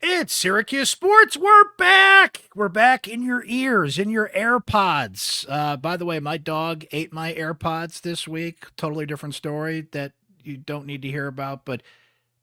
It's Syracuse Sports. We're back. We're back in your ears, in your AirPods. By the way, my dog ate my AirPods this week. Totally different story that you don't need to hear about, but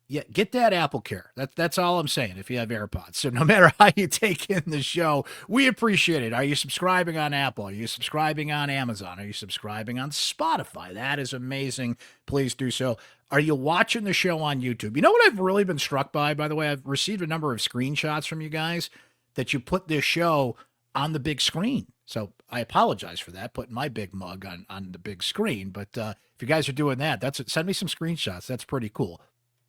yeah, get that Apple Care. That's all I'm saying if you have AirPods. So no matter how you take in the show, we appreciate it. Are you subscribing on Apple? Are you subscribing on Amazon? Are you subscribing on Spotify? That is amazing. Please do so. Are you watching the show on YouTube? You know what I've really been struck by the way? I've received a number of screenshots from you guys that you put this show on the big screen. So I apologize for that, putting my big mug on the big screen. But if you guys are doing that, send me some screenshots. That's pretty cool.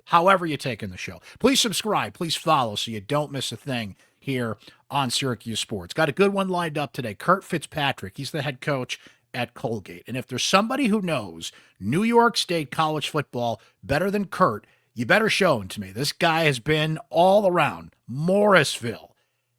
However you take in the show. Please subscribe. Please follow so you don't miss a thing here on Syracuse Sports. Got a good one lined up today. Curt Fitzpatrick. He's the head coach at Colgate. And if there's somebody who knows New York State college football better than Curt, you better show him to me. This guy has been all around. Morrisville,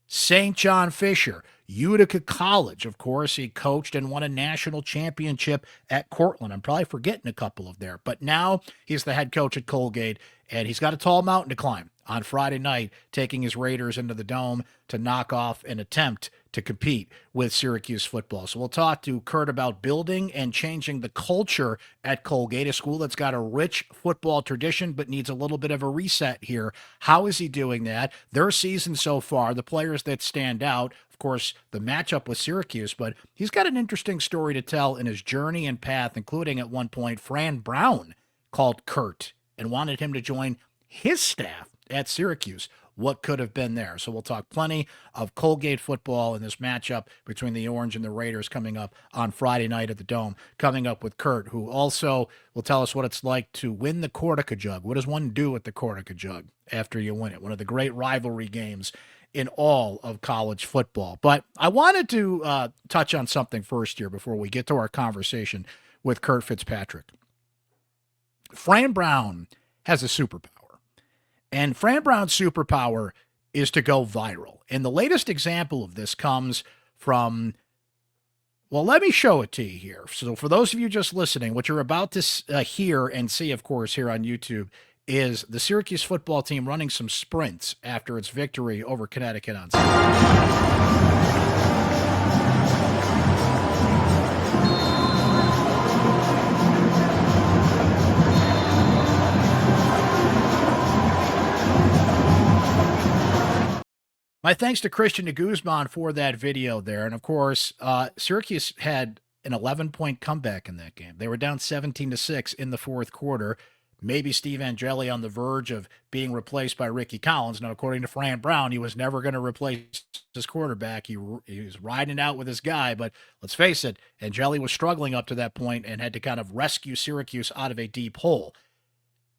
St. John Fisher, Utica College. Of course, he coached and won a national championship at Cortland. I'm probably forgetting a couple of there, but now he's the head coach at Colgate, and he's got a tall mountain to climb on Friday night, taking his Raiders into the Dome to knock off an attempt to compete with Syracuse football. So we'll talk to Curt about building and changing the culture at Colgate, a school that's got a rich football tradition but needs a little bit of a reset here. How is he doing that? Their season so far, the players that stand out, of course, the matchup with Syracuse, but he's got an interesting story to tell in his journey and path, including at one point, Fran Brown called Curt and wanted him to join his staff at Syracuse. What could have been there. So we'll talk plenty of Colgate football in this matchup between the Orange and the Raiders coming up on Friday night at the Dome. Coming up with Curt, who also will tell us what it's like to win the Cortica Jug. What does one do with the Cortica Jug after you win it? One of the great rivalry games in all of college football. But I wanted to touch on something first here before we get to our conversation with Curt Fitzpatrick. Fran Brown has a superpower. And Fran Brown's superpower is to go viral. And the latest example of this comes from, well, let me show it to you here. So for those of you just listening, what you're about to hear and see, of course, here on YouTube is the Syracuse football team running some sprints after its victory over Connecticut on Saturday. My thanks to Christian de Guzman for that video there. And of course, Syracuse had an 11-point comeback in that game. They were down 17-6 in the fourth quarter. Maybe Steve Angeli on the verge of being replaced by Ricky Collins. Now, according to Fran Brown, he was never going to replace his quarterback. He was riding out with his guy. But let's face it, Angeli was struggling up to that point and had to kind of rescue Syracuse out of a deep hole.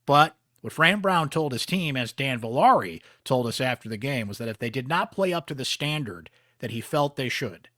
But what Fran Brown told his team, as Dan Villari told us after the game, was that if they did not play up to the standard that he felt they should,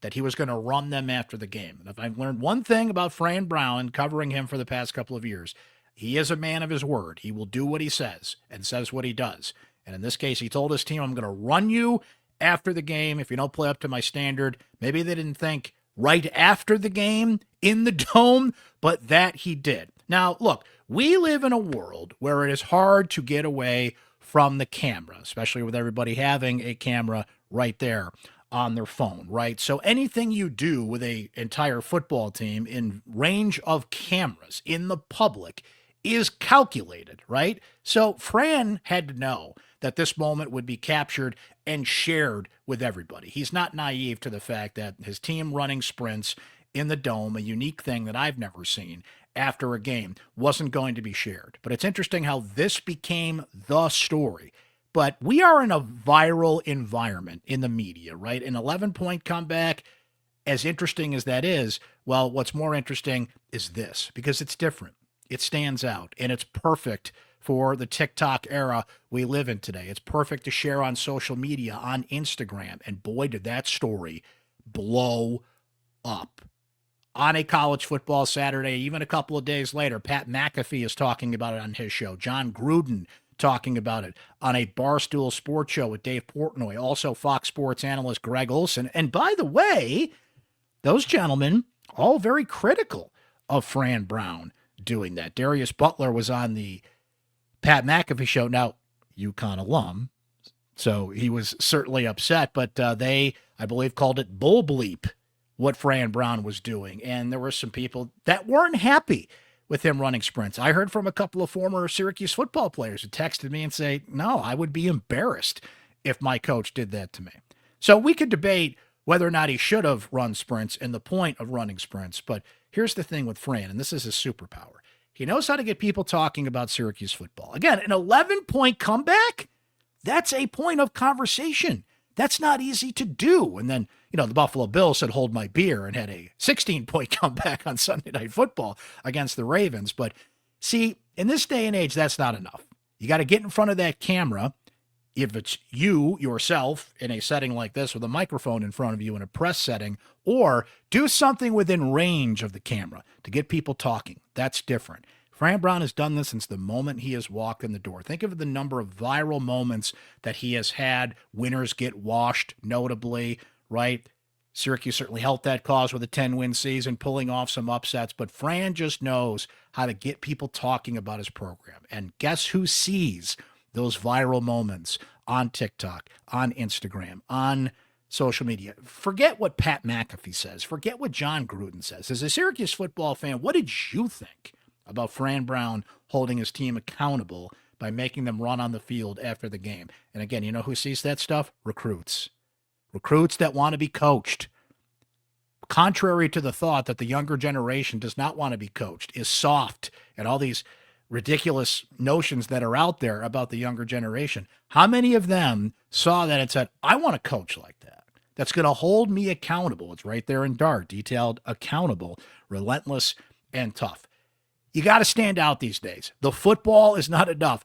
that he was going to run them after the game. And if I've learned one thing about Fran Brown, covering him for the past couple of years, he is a man of his word. He will do what he says and says what he does. And in this case, he told his team, I'm going to run you after the game if you don't play up to my standard. Maybe they didn't think right after the game in the Dome, but that he did. Now, look, we live in a world where it is hard to get away from the camera, especially with everybody having a camera right there on their phone, right? So anything you do with an entire football team in range of cameras in the public is calculated, right? So Fran had to know that this moment would be captured and shared with everybody. He's not naive to the fact that his team running sprints in the Dome, a unique thing that I've never seen after a game, wasn't going to be shared. But it's interesting how this became the story. But we are in a viral environment in the media, right? An 11-point comeback, as interesting as that is, well, what's more interesting is this, because it's different. It stands out, and it's perfect for the TikTok era we live in today. It's perfect to share on social media, on Instagram, and boy, did that story blow up. On a college football Saturday, even a couple of days later, Pat McAfee is talking about it on his show. John Gruden talking about it on a Barstool Sports show with Dave Portnoy. Also, Fox Sports analyst Greg Olson. And by the way, those gentlemen all very critical of Fran Brown doing that. Darius Butler was on the Pat McAfee show. Now, UConn alum, So he was certainly upset, but they, I believe, called it bull bleep what Fran Brown was doing. And there were some people that weren't happy with him running sprints. I heard from a couple of former Syracuse football players who texted me and say, no, I would be embarrassed if my coach did that to me. So we could debate whether or not he should have run sprints and the point of running sprints. But here's the thing with Fran, and this is his superpower. He knows how to get people talking about Syracuse football. Again, an 11-point comeback, that's a point of conversation. That's not easy to do. And then, the Buffalo Bills said, hold my beer, and had a 16-point comeback on Sunday Night Football against the Ravens. But see, in this day and age, that's not enough. You got to get in front of that camera. If it's you, yourself, in a setting like this with a microphone in front of you in a press setting, or do something within range of the camera to get people talking. That's different. Fran Brown has done this since the moment he has walked in the door. Think of the number of viral moments that he has had. Winners get washed, notably, right? Syracuse certainly helped that cause with a 10-win season, pulling off some upsets. But Fran just knows how to get people talking about his program. And guess who sees those viral moments on TikTok, on Instagram, on social media? Forget what Pat McAfee says. Forget what John Gruden says. As a Syracuse football fan, what did you think about Fran Brown holding his team accountable by making them run on the field after the game? And again, you know who sees that stuff? Recruits. Recruits that want to be coached. Contrary to the thought that the younger generation does not want to be coached, is soft, and all these ridiculous notions that are out there about the younger generation. How many of them saw that and said, I want a coach like that? That's going to hold me accountable. It's right there in DART, detailed, accountable, relentless, and tough. You got to stand out these days. The football is not enough.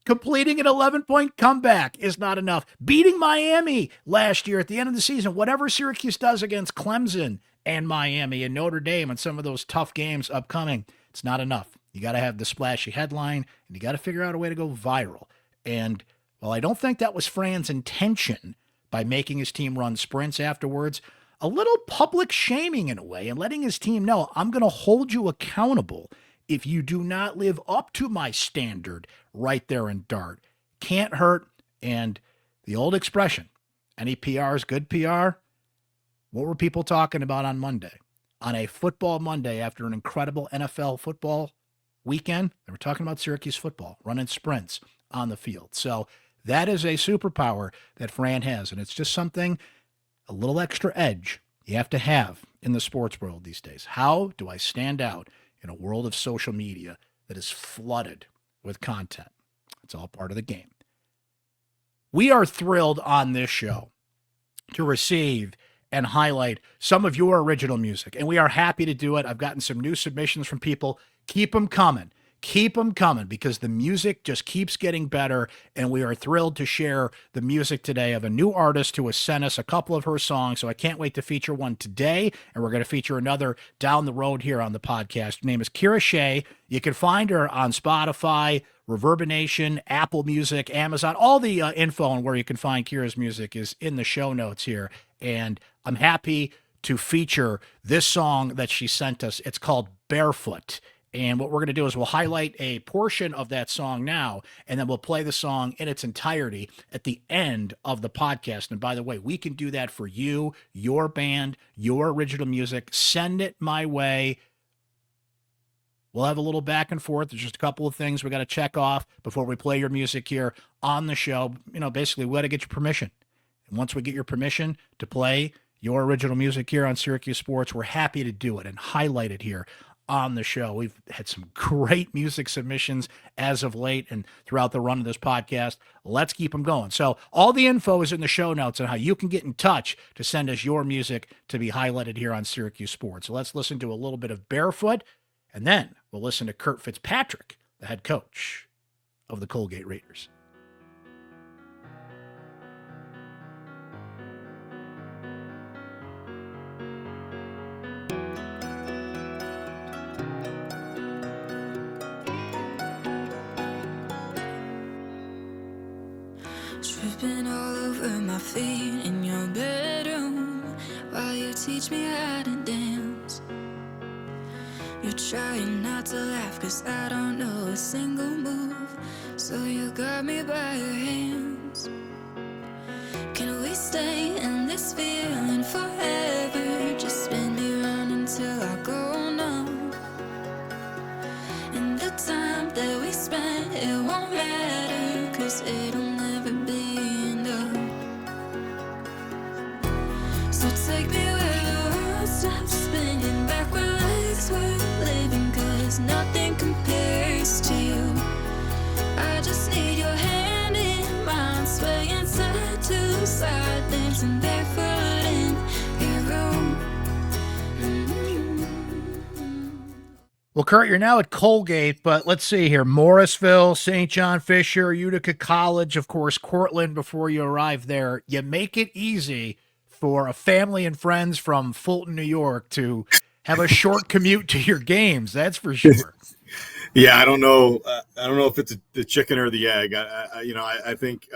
Completing an 11-point comeback is not enough. Beating Miami last year at the end of the season, whatever Syracuse does against Clemson and Miami and Notre Dame and some of those tough games upcoming, it's not enough. You got to have the splashy headline, and you got to figure out a way to go viral. And while I don't think that was Fran's intention by making his team run sprints afterwards, a little public shaming in a way and letting his team know, I'm going to hold you accountable if you do not live up to my standard right there in DART. Can't hurt. And the old expression, any PR is good PR. What were people talking about on Monday? On a football Monday after an incredible NFL football weekend, they were talking about Syracuse football, running sprints on the field. So that is a superpower that Fran has. And it's just something, a little extra edge you have to have in the sports world these days. How do I stand out in a world of social media that is flooded with content? It's all part of the game. We are thrilled on this show to receive and highlight some of your original music, and we are happy to do it. I've gotten some new submissions from people. Keep them coming. Keep them coming, because the music just keeps getting better, and we are thrilled to share the music today of a new artist who has sent us a couple of her songs, so I can't wait to feature one today, and we're going to feature another down the road here on the podcast. Her name is Kira Shea. You can find her on Spotify, Reverberation, Apple Music, Amazon. All the info on where you can find Kira's music is in the show notes here, and I'm happy to feature this song that she sent us. It's called Barefoot. And what we're going to do is we'll highlight a portion of that song now, and then we'll play the song in its entirety at the end of the podcast. And by the way, we can do that for you, your band, your original music. Send it my way. We'll have a little back and forth. There's just a couple of things we got to check off before we play your music here on the show. Basically, we got to get your permission. And once we get your permission to play your original music here on Syracuse Sports, we're happy to do it and highlight it here on the show. We've had some great music submissions as of late and throughout the run of this podcast. Let's keep them going. So all the info is in the show notes on how you can get in touch to send us your music to be highlighted here on Syracuse Sports. So let's listen to a little bit of Barefoot, and then we'll listen to Curt Fitzpatrick, the head coach of the Colgate Raiders. Dripping all over my feet in your bedroom while you teach me how to dance. You're trying not to laugh 'cause I don't know a single move, so you got me by your hands. stay in this feeling forever. Just spin me round until I go numb. And the time that we spent, it won't matter, 'cause it'll never be enough. So take me where the world stops spinning, back where life's worth living, 'cause nothing compares to you. I just need your hand in mine, swaying side to side, dancing barefoot in your room. Well, Curt, you're now at Colgate, but let's see here. Morrisville, St. John Fisher, Utica College, of course, Cortland before you arrive there. You make it easy for a family and friends from Fulton, New York to have a short commute to your games. That's for sure. Yeah, I don't know. I don't know if it's the chicken or the egg. I think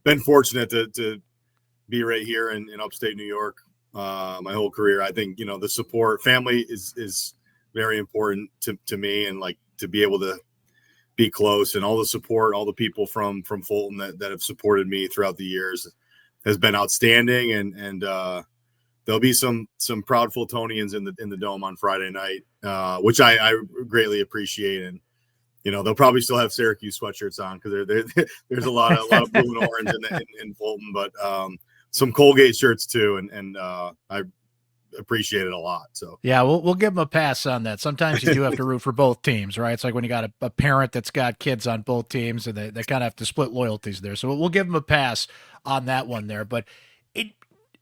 been fortunate to be right here in upstate New York my whole career. I think the support, family is very important to me, and like to be able to be close, and all the support, all the people from Fulton that have supported me throughout the years has been outstanding. And there'll be some proud Fultonians in the dome on Friday night, which I greatly appreciate. And they'll probably still have Syracuse sweatshirts on, because there's a lot of blue and orange in Fulton, but some Colgate shirts too, and I appreciate it a lot. So yeah, we'll give them a pass on that. Sometimes you do have to root for both teams, right? It's like when you got a parent that's got kids on both teams, and they kind of have to split loyalties there. So we'll give them a pass on that one there. But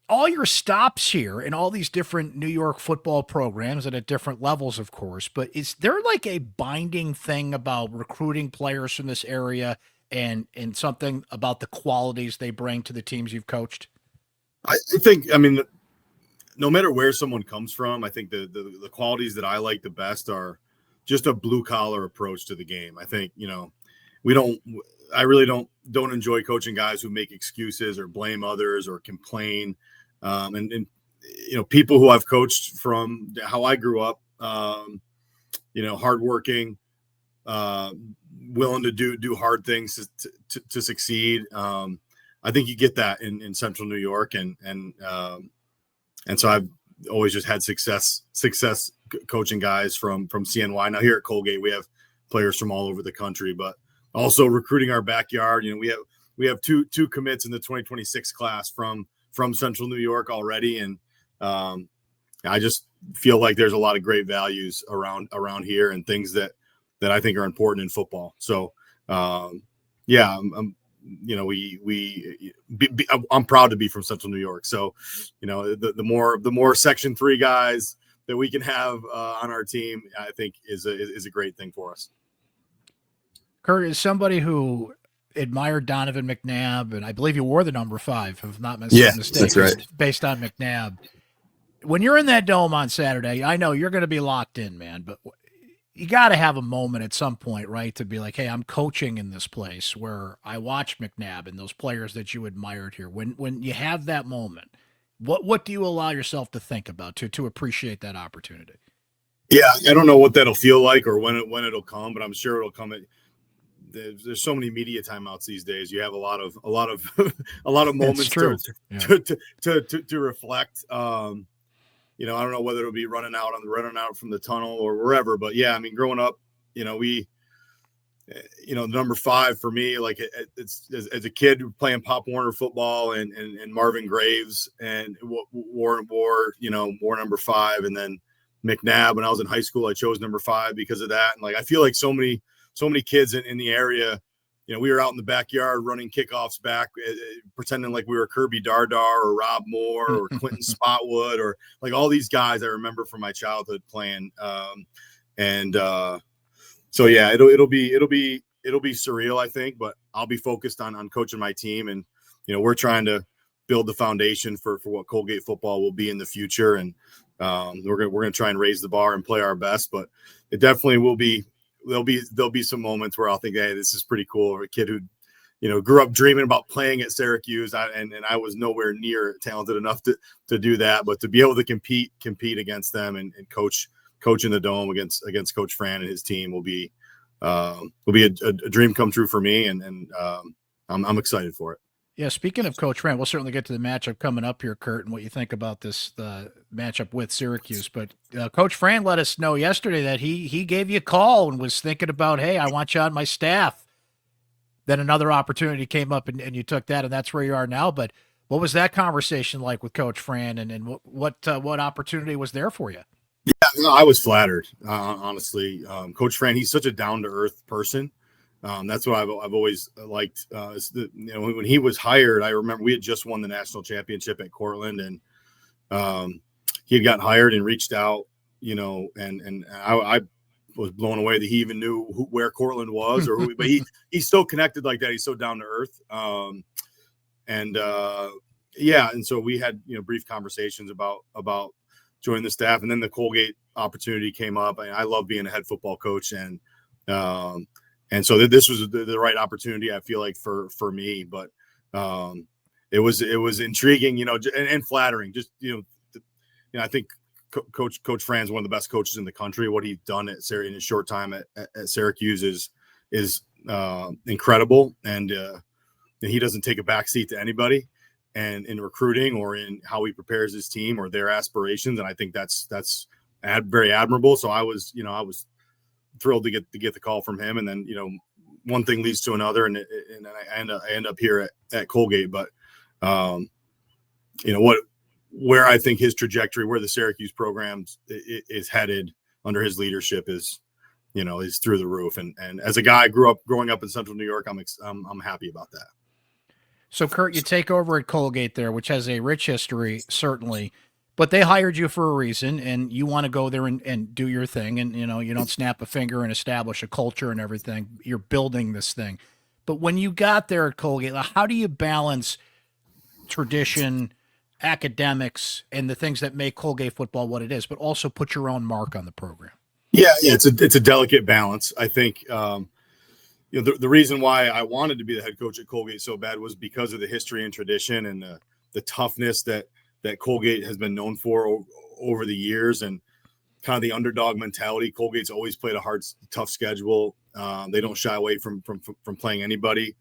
all your stops here in all these different New York football programs, and at different levels, of course, but is there like a binding thing about recruiting players from this area, and something about the qualities they bring to the teams you've coached? I think, no matter where someone comes from, I think the qualities that I like the best are just a blue collar approach to the game. I think, I really don't enjoy coaching guys who make excuses or blame others or complain. And people who I've coached from how I grew up, hardworking, willing to do hard things to succeed. I think you get that in Central New York, and so I've always just had success coaching guys from CNY. Now here at Colgate, we have players from all over the country, but also recruiting our backyard. We have two commits in the 2026 class from Central New York already, and I just feel like there's a lot of great values around here, and things that I think are important in football. So I'm proud to be from Central New York. So, the more Section 3 guys that we can have on our team, I think is a great thing for us. Curt, is somebody who admired Donovan McNabb, and I believe you wore the number 5, if not mistaken. That's right. Based on McNabb. When you're in that dome on Saturday, I know you're going to be locked in, man, but you got to have a moment at some point, right, to be like, hey, I'm coaching in this place where I watched McNabb and those players that you admired here. When you have that moment, what do you allow yourself to think about to appreciate that opportunity? Yeah, I don't know what that'll feel like or when it'll come, but I'm sure it'll come. There's so many media timeouts these days. You have a lot of moments to reflect. I don't know whether it'll be running out from the tunnel or wherever, but yeah, growing up, we, number 5 for me, like it's as a kid playing Pop Warner football and Marvin Graves and wore number 5, and then McNabb. When I was in high school, I chose number 5 because of that. And like, I feel like so many kids in the area, we were out in the backyard running kickoffs back, pretending like we were Kirby Dardar or Rob Moore or Quentin Spotwood, or like all these guys I remember from my childhood playing. So yeah, it'll be surreal, I think, but I'll be focused on coaching my team, and we're trying to build the foundation for what Colgate football will be in the future, and we're gonna try and raise the bar and play our best. But it definitely will be. There'll be some moments where I'll think, hey, this is pretty cool. A kid who, grew up dreaming about playing at Syracuse, and I was nowhere near talented enough to do that, but to be able to compete against them and coach in the dome against Coach Fran and his team will be a dream come true for me, and I'm excited for it. Yeah, speaking of Coach Fran, we'll certainly get to the matchup coming up here, Curt, and what you think about this the matchup with Syracuse. But Coach Fran let us know yesterday that he gave you a call and was thinking about, hey, I want you on my staff. Then another opportunity came up, and you took that, and that's where you are now. But what was that conversation like with Coach Fran, and what opportunity was there for you? Yeah, no, I was flattered, honestly. Coach Fran, he's such a down-to-earth person. That's what I've always liked. When he was hired, I remember we had just won the national championship at Cortland, and he had gotten hired and reached out, and I was blown away that he even knew where Cortland was, but he's so connected like that. He's so down to earth. And so we had, brief conversations about joining the staff, and then the Colgate opportunity came up. I love being a head football coach, and so this was the right opportunity, I feel like, for me. But it was intriguing, and flattering. Just I think Coach Fran's one of the best coaches in the country. What he's done in his short time at Syracuse is incredible, and he doesn't take a backseat to anybody, and in recruiting or in how he prepares his team or their aspirations. And I think that's very admirable. So I was thrilled to get the call from him, and then one thing leads to another, and I end up here at Colgate. But where I think his trajectory, where the Syracuse program is headed under his leadership is through the roof. And as a guy growing up in Central New York, I'm happy about that. So, Curt, you take over at Colgate there, which has a rich history, certainly, but they hired you for a reason, and you want to go there and do your thing. And, you don't snap a finger and establish a culture and everything. You're building this thing. But when you got there at Colgate, how do you balance tradition, academics, and the things that make Colgate football what it is, but also put your own mark on the program? Yeah, it's a delicate balance. I think, the reason why I wanted to be the head coach at Colgate so bad was because of the history and tradition and the toughness that Colgate has been known for over the years, and kind of the underdog mentality. Colgate's always played a hard, tough schedule. They don't shy away from playing anybody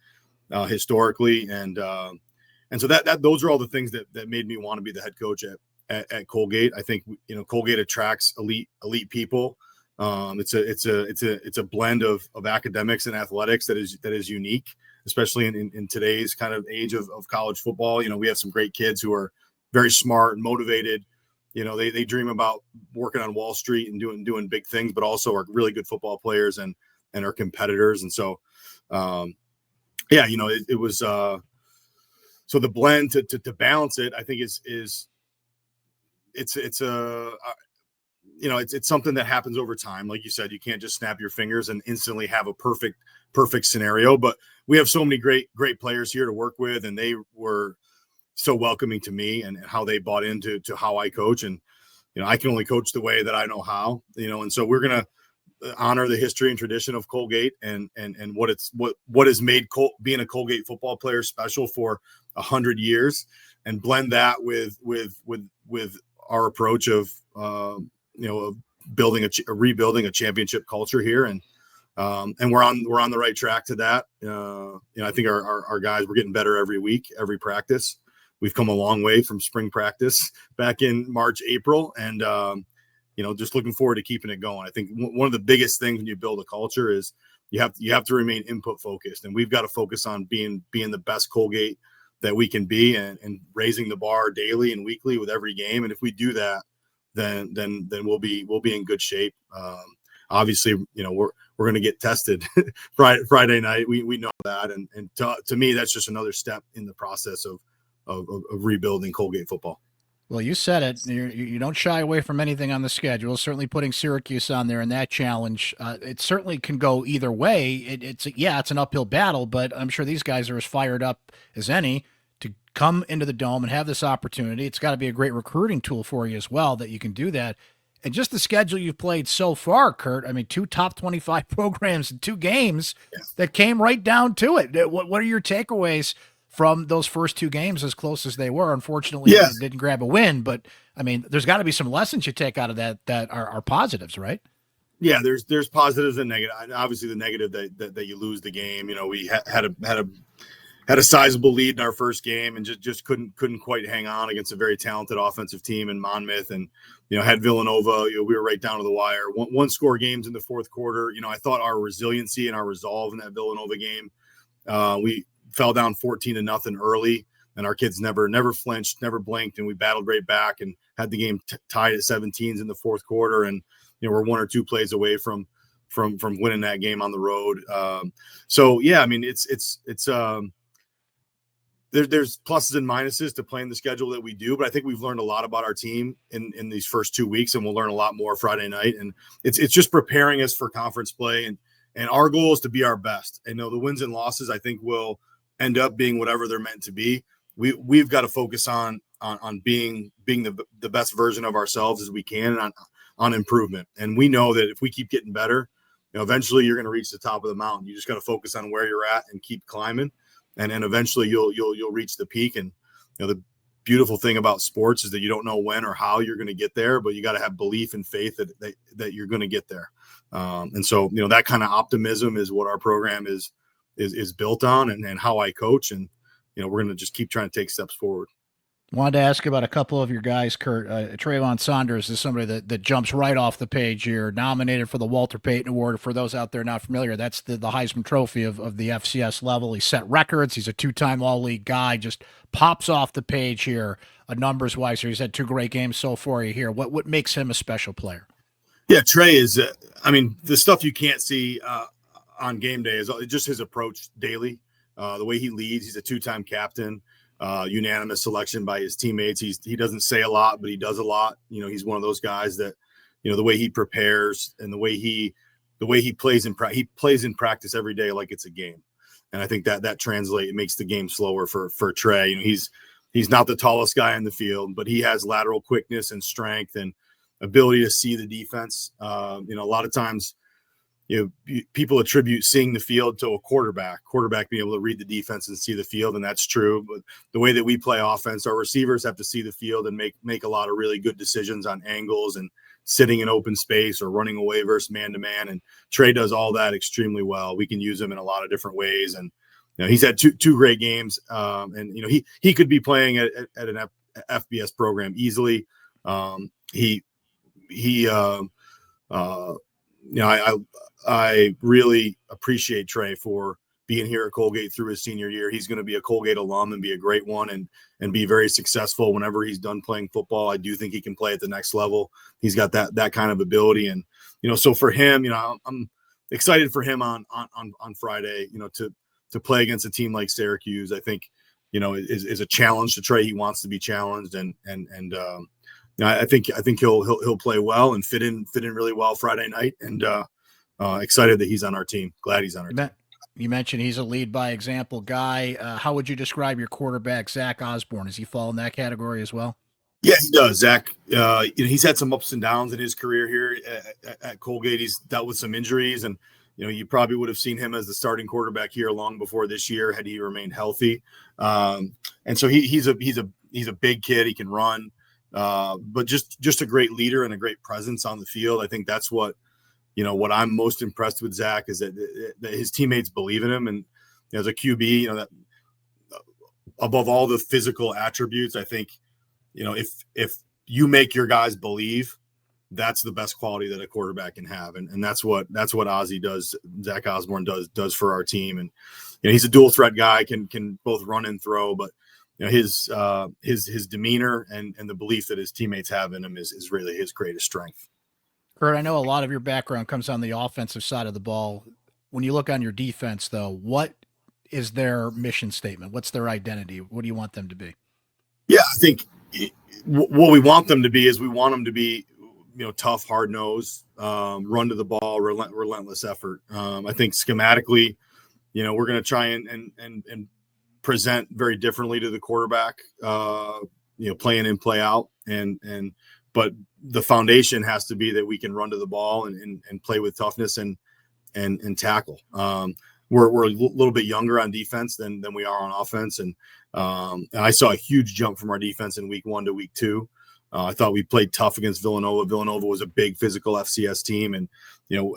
historically, and so that those are all the things that made me want to be the head coach at Colgate. I think Colgate attracts elite people. It's a blend of academics and athletics that is unique, especially in today's kind of age of college football. We have some great kids who are very smart and motivated. They dream about working on Wall Street and doing big things, but also are really good football players and are competitors. And so, it was so the blend to balance it, I think it's something that happens over time. Like you said, you can't just snap your fingers and instantly have a perfect scenario, but we have so many great players here to work with, and they were so welcoming to me and how they bought into how I coach. And, I can only coach the way that I know how, and so we're going to honor the history and tradition of Colgate and what has made being a Colgate football player special for 100 years, and blend that with our approach of, rebuilding a championship culture here. And we're on the right track to that. I think our guys, we're getting better every week, every practice. We've come a long way from spring practice back in March, April, and just looking forward to keeping it going. I think one of the biggest things when you build a culture is you have to remain input focused, and we've got to focus on being the best Colgate that we can be, and raising the bar daily and weekly with every game. And if we do that, then we'll be in good shape. Obviously, we're going to get tested Friday night. We know that, and to me, that's just another step in the process of rebuilding Colgate football. Well, you said it. You don't shy away from anything on the schedule. Certainly putting Syracuse on there in that challenge, it certainly can go either way. It's an uphill battle, but I'm sure these guys are as fired up as any to come into the Dome and have this opportunity. It's got to be a great recruiting tool for you as well that you can do that. And just the schedule you've played so far, Curt, 2 top 25 programs in 2 games that came right down to it. What are your takeaways from those first 2 games, as close as they were? Unfortunately, they didn't grab a win, but there's got to be some lessons you take out of that are positives, right? Yeah, there's positives and negative. Obviously, the negative that you lose the game. We had a had a sizable lead in our first game and just couldn't quite hang on against a very talented offensive team in Monmouth, and had Villanova. We were right down to the wire. One score games in the fourth quarter. I thought our resiliency and our resolve in that Villanova game. We fell down 14-0 early, and our kids never flinched, never blinked, and we battled right back and had the game tied at 17s in the fourth quarter. And we're 1 or 2 plays away from winning that game on the road. So yeah, I mean it's there's pluses and minuses to playing the schedule that we do, but I think we've learned a lot about our team in these first 2 weeks, and we'll learn a lot more Friday night. And it's just preparing us for conference play, and our goal is to be our best. And the wins and losses, I think, will end up being whatever they're meant to be. We've got to focus on being the best version of ourselves as we can, and on improvement. And we know that if we keep getting better, eventually you're going to reach the top of the mountain. You just got to focus on where you're at and keep climbing. And then eventually you'll reach the peak. And the beautiful thing about sports is that you don't know when or how you're going to get there, but you got to have belief and faith that you're going to get there. And so that kind of optimism is what our program is built on, and how I coach. And we're going to just keep trying to take steps forward. Wanted to ask about a couple of your guys, Curt. Trayvon Saunders is somebody that jumps right off the page here, nominated for the Walter Payton Award. For those out there not familiar, that's the Heisman Trophy of the FCS level. He set records. He's a 2-time All-League guy. Just pops off the page here, numbers-wise. He's had 2 great games so far here. What makes him a special player? Yeah, Trey is, the stuff you can't see on game day is just his approach daily, the way he leads. He's a 2-time captain. Unanimous selection by his teammates. He doesn't say a lot, but he does a lot. He's one of those guys that, the way he prepares and the way he plays he plays in practice every day like it's a game. And I think that translates. It makes the game slower for Trey. He's not the tallest guy in the field, but he has lateral quickness and strength and ability to see the defense. A lot of times, people attribute seeing the field to a quarterback being able to read the defense and see the field. And that's true. But the way that we play offense, our receivers have to see the field and make a lot of really good decisions on angles and sitting in open space or running away versus man-to-man. And Trey does all that extremely well. We can use him in a lot of different ways. And, he's had two great games. And he could be playing at an FBS program easily. I really appreciate Trey for being here at Colgate through his senior year. He's going to be a Colgate alum and be a great one and be very successful whenever he's done playing football. I do think he can play at the next level. He's got that kind of ability. And, so for him, I'm excited for him on Friday, to play against a team like Syracuse. I think, is a challenge to Trey. He wants to be challenged and I think he'll play well and fit in really well Friday night, and excited that he's on our team. Glad he's on our team. You mentioned he's a lead by example guy. How would you describe your quarterback, Zach Osborne? Does he fall in that category as well? Yeah, he does. Zach, he's had some ups and downs in his career here at Colgate. He's dealt with some injuries, and you probably would have seen him as the starting quarterback here long before this year had he remained healthy. And so he's a big kid. He can run. But just a great leader and a great presence on the field. I think that's what I'm most impressed with Zach is that his teammates believe in him. And as a QB, that above all the physical attributes, I think, if you make your guys believe, that's the best quality that a quarterback can have. And that's what Ozzie does. Zach Osborne does for our team. And, he's a dual threat guy, can both run and throw, but his demeanor and the belief that his teammates have in him is really his greatest strength. Curt, I know a lot of your background comes on the offensive side of the ball. When you look on your defense, though, what is their mission statement? What's their identity? What do you want them to be? Yeah, I think what we want them to be is we want them to be, tough, hard-nosed, run to the ball, relentless effort. I think schematically, we're going to try and present very differently to the quarterback, playing in, play out. But the foundation has to be that we can run to the ball and play with toughness and tackle. We're a little bit younger on defense than we are on offense. And I saw a huge jump from our defense in week 1 to week 2. I thought we played tough against Villanova. Villanova was a big physical FCS team. And,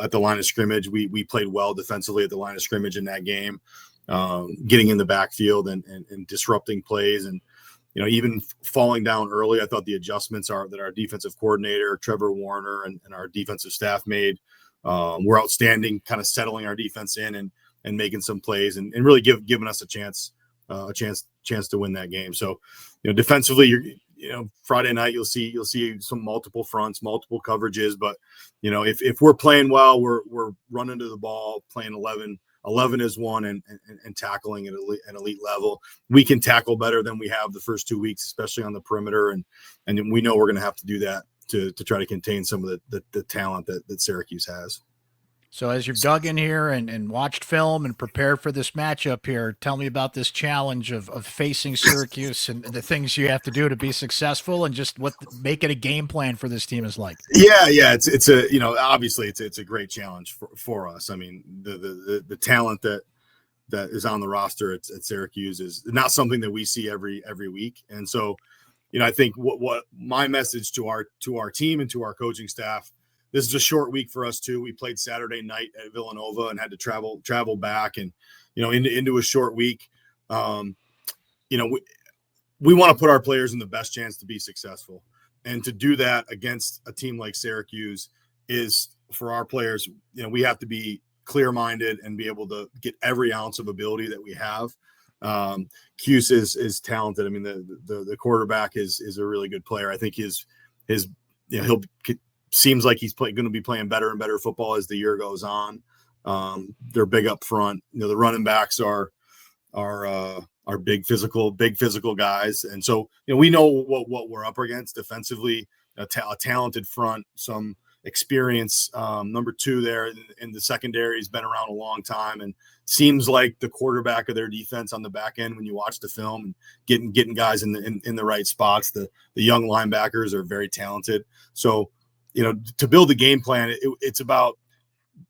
at the line of scrimmage, we played well defensively at the line of scrimmage in that game. getting in the backfield and disrupting plays. And, even falling down early, I thought the adjustments that our defensive coordinator, Trevor Warner, and our defensive staff made were outstanding, kind of settling our defense in and making some plays and really giving us a chance to win that game. So, defensively, Friday night you'll see some multiple fronts, multiple coverages, but if we're playing well, we're running to the ball, playing 11 is one and tackling at an elite level. We can tackle better than we have the first 2 weeks, especially on the perimeter, and we know we're going to have to do that to try to contain some of the talent that Syracuse has. So as you've dug in here and watched film and prepared for this matchup here, tell me about this challenge of facing Syracuse and the things you have to do to be successful, and just what making a game plan for this team is like. Yeah. It's a, obviously it's a great challenge for us. I mean, the talent that is on the roster at Syracuse is not something that we see every week. And so, I think what my message to our team and to our coaching staff, this is a short week for us too. We played Saturday night at Villanova and had to travel back and, into a short week. We want to put our players in the best chance to be successful. And to do that against a team like Syracuse is, for our players, we have to be clear-minded and be able to get every ounce of ability that we have. Cuse is talented. I mean, the quarterback is a really good player. I think he'll seems like he's going to be playing better and better football as the year goes on. They're big up front. The running backs are big physical guys. And so, we know what we're up against defensively, a talented front, some experience. Number two there in the secondary has been around a long time and seems like the quarterback of their defense on the back end when you watch the film and getting guys in the right spots. The young linebackers are very talented. So, to build a game plan, it's about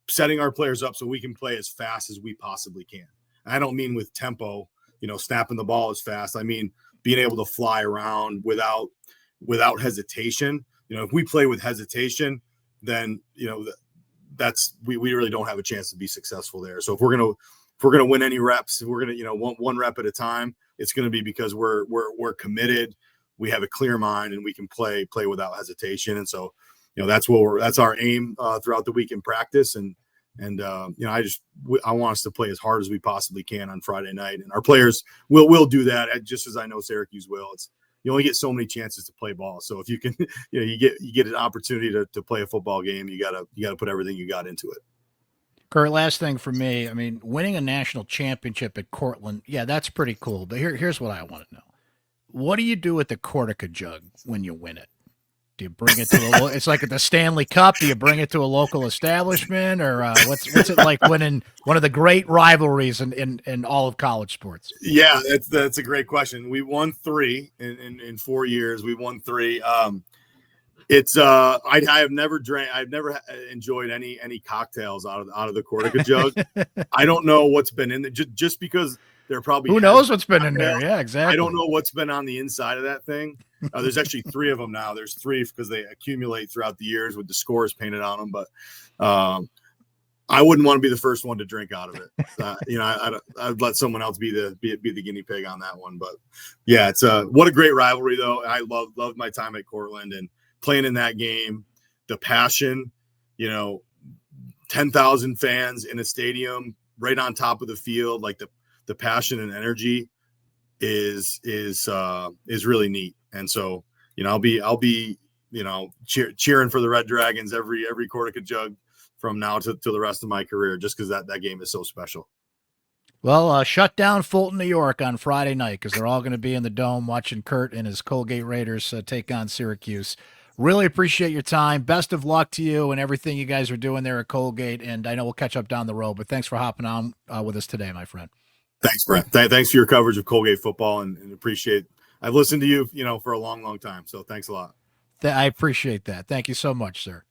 setting our players up so we can play as fast as we possibly can. I don't mean with tempo, snapping the ball as fast. I mean being able to fly around without hesitation. If we play with hesitation, then that's we really don't have a chance to be successful there. So if we're gonna win any reps, if we're gonna one rep at a time, it's gonna be because we're committed. We have a clear mind and we can play without hesitation. And so, that's our aim throughout the week in practice. And I want us to play as hard as we possibly can on Friday night. And our players will do that, just as I know Syracuse will. You only get so many chances to play ball. So if you can, you get an opportunity to play a football game, you gotta put everything you got into it. Curt, last thing for me. I mean, winning a national championship at Cortland, yeah, that's pretty cool. But here's what I want to know. What do you do with the Cortica jug when you win it? Do you bring it to it's like at the Stanley Cup? Do you bring it to a local establishment, or what's it like winning one of the great rivalries in all of college sports? Yeah, that's a great question. We won 3 in 4 years. We won 3. It's I have never drank. I've never enjoyed any cocktails out of the Cortica jug. I don't know what's been in there. Just because they're probably who knows what's been in there. Yeah, exactly. I don't know what's been on the inside of that thing. There's actually 3 of them now. There's 3 because they accumulate throughout the years with the scores painted on them. But I wouldn't want to be the first one to drink out of it. I'd let someone else be the guinea pig on that one. But yeah, it's what a great rivalry though. I loved my time at Cortland and playing in that game. The passion, 10,000 fans in a stadium right on top of the field, like the passion and energy is really neat. And so, I'll be cheering for the Red Dragons every Cortica jug from now to the rest of my career, just because that game is so special. Well, shut down Fulton, New York on Friday night, because they're all going to be in the Dome watching Curt and his Colgate Raiders take on Syracuse. Really appreciate your time. Best of luck to you and everything you guys are doing there at Colgate. And I know we'll catch up down the road, but thanks for hopping on with us today, my friend. Thanks, Brent. Thanks for your coverage of Colgate football and appreciate. I've listened to you, for a long, long time. So thanks a lot. I appreciate that. Thank you so much, sir.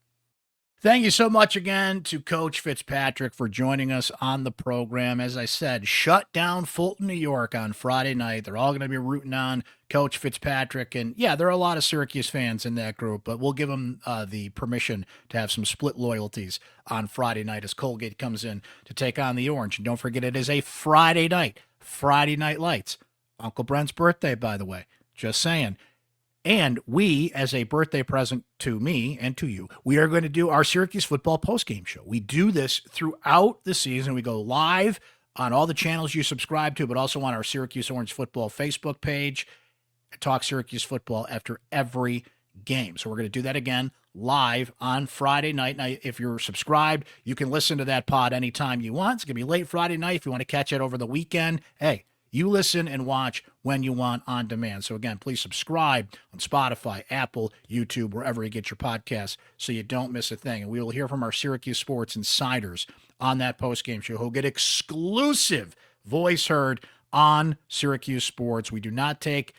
Thank you so much again to Coach Fitzpatrick for joining us on the program. As I said, shut down Fulton, New York on Friday night. They're all going to be rooting on Coach Fitzpatrick. And yeah, there are a lot of Syracuse fans in that group, but we'll give them the permission to have some split loyalties on Friday night as Colgate comes in to take on the Orange. And don't forget, it is a Friday night, Friday Night Lights. Uncle Brent's birthday, by the way. Just saying. And we, as a birthday present to me and to you, we are going to do our Syracuse football postgame show. We do this throughout the season. We go live on all the channels you subscribe to, but also on our Syracuse Orange Football Facebook page. Talk Syracuse football after every game. So we're going to do that again live on Friday night. Now, if you're subscribed, you can listen to that pod anytime you want. It's going to be late Friday night. If you want to catch it over the weekend, hey, you listen and watch when you want on demand. So again, please subscribe on Spotify, Apple, YouTube, wherever you get your podcasts so you don't miss a thing. And we will hear from our Syracuse Sports insiders on that postgame show who'll get exclusive voice heard on Syracuse Sports. We do not take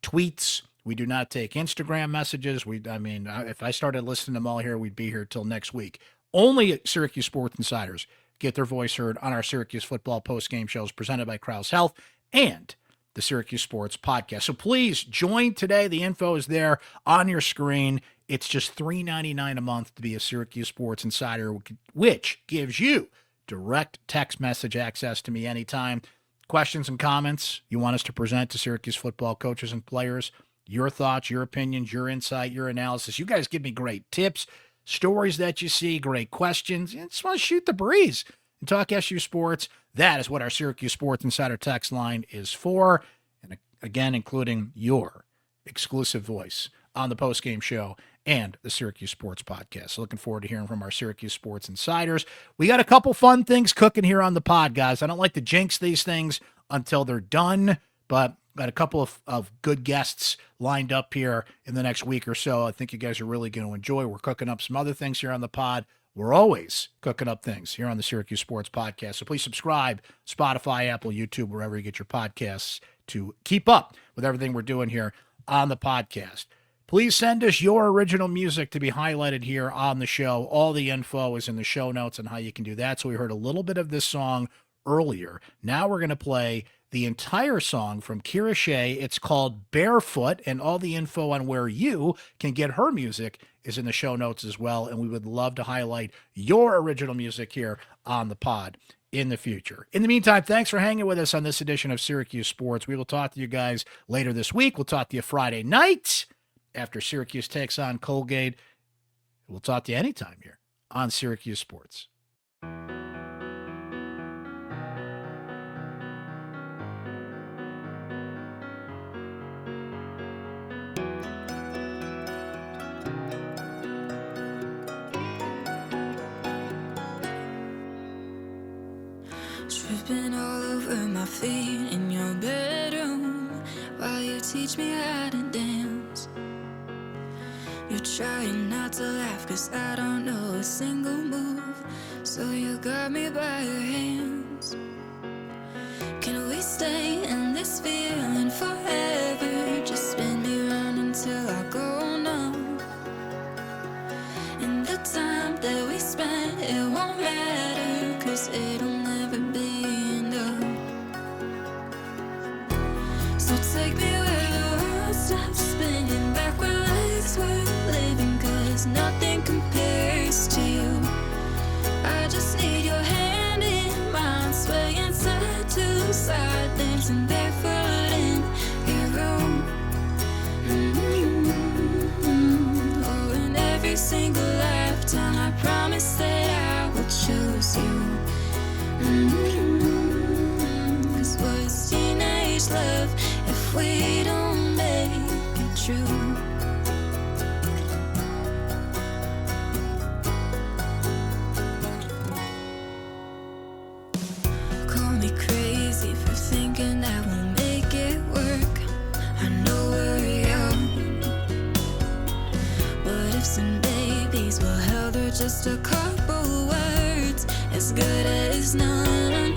tweets. We do not take Instagram messages. If I started listing them all here, we'd be here till next week. Only Syracuse Sports insiders get their voice heard on our Syracuse football postgame shows presented by Krause Health and the Syracuse Sports Podcast. So please join today. The info is there on your screen. It's just $3.99 a month to be a Syracuse Sports Insider, which gives you direct text message access to me anytime. Questions and comments you want us to present to Syracuse football coaches and players, your thoughts, your opinions, your insight, your analysis. You guys give me great tips, stories that you see, great questions. You just want to shoot the breeze and talk SU sports. That is what our Syracuse Sports Insider text line is for. And again, including your exclusive voice on the postgame show and the Syracuse Sports Podcast. So looking forward to hearing from our Syracuse Sports Insiders. We got a couple fun things cooking here on the pod, guys. I don't like to jinx these things until they're done, but got a couple of good guests lined up here in the next week or so. I think you guys are really going to enjoy. We're cooking up some other things here on the pod. We're always cooking up things here on the Syracuse Sports Podcast. So please subscribe, Spotify, Apple, YouTube, wherever you get your podcasts to keep up with everything we're doing here on the podcast. Please send us your original music to be highlighted here on the show. All the info is in the show notes on how you can do that. So we heard a little bit of this song earlier. Now we're going to play the entire song from Kira Shea. It's called Barefoot, and all the info on where you can get her music is in the show notes as well, and we would love to highlight your original music here on the pod in the future. In the meantime, thanks for hanging with us on this edition of Syracuse Sports. We will talk to you guys later this week. We'll talk to you Friday night after Syracuse takes on Colgate. We'll talk to you anytime here on Syracuse Sports. Dripping all over my feet in your bedroom while you teach me how to dance. You're trying not to laugh 'cause I don't know a single move, so you got me by your hands. Can we stay in this feeling forever? Just spin me round until I go numb. And the time that we spend, it won't matter 'cause it'll never be enough. So take me where the world stops spinning, back where life's worth living, 'cause nothing compares to you. I just need your hand in mine, swaying side to side, dancing barefoot in your room. Oh, in every single lifetime, I promise that I will choose you. 'Cause what's teenage love if we don't make it true? Call me crazy for thinking I will make it work. I know we're young, but if some babies were held, they're just a couple words, as good as none.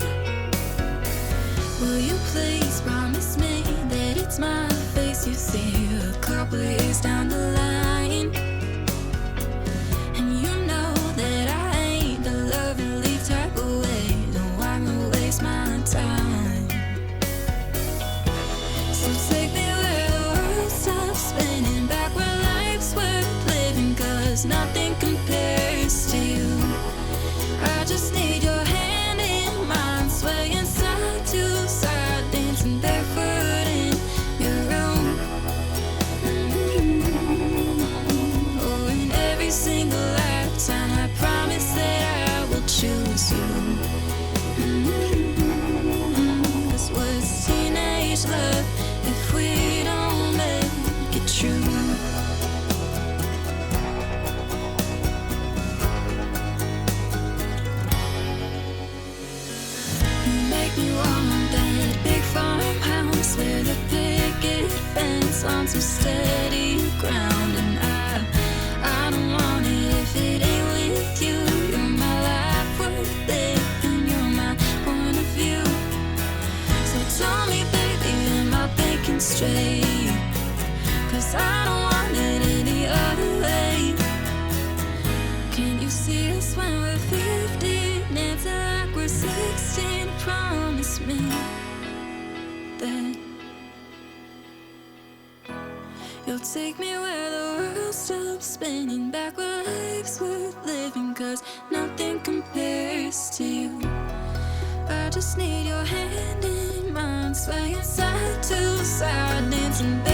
Will you please promise me that it's my face you see a couple years down the line? And you know barefoot in your room. Oh, in every single lifetime I promise that I will choose you. 'Cause what's teenage love if we don't make it true? You want that big farmhouse where the picket fence on some steady ground, and I don't want it if it ain't with you. You're my life worth living, you're my point of view. So tell me, baby, am I thinking straight? 'Cause I don't want it any other way. Can you see us when we're 50, dancing like we're 16? Promise me that you'll take me where the world stops spinning, back where life's worth living, 'cause nothing compares to you. I just need your hand in mine, swaying side to side, dancing back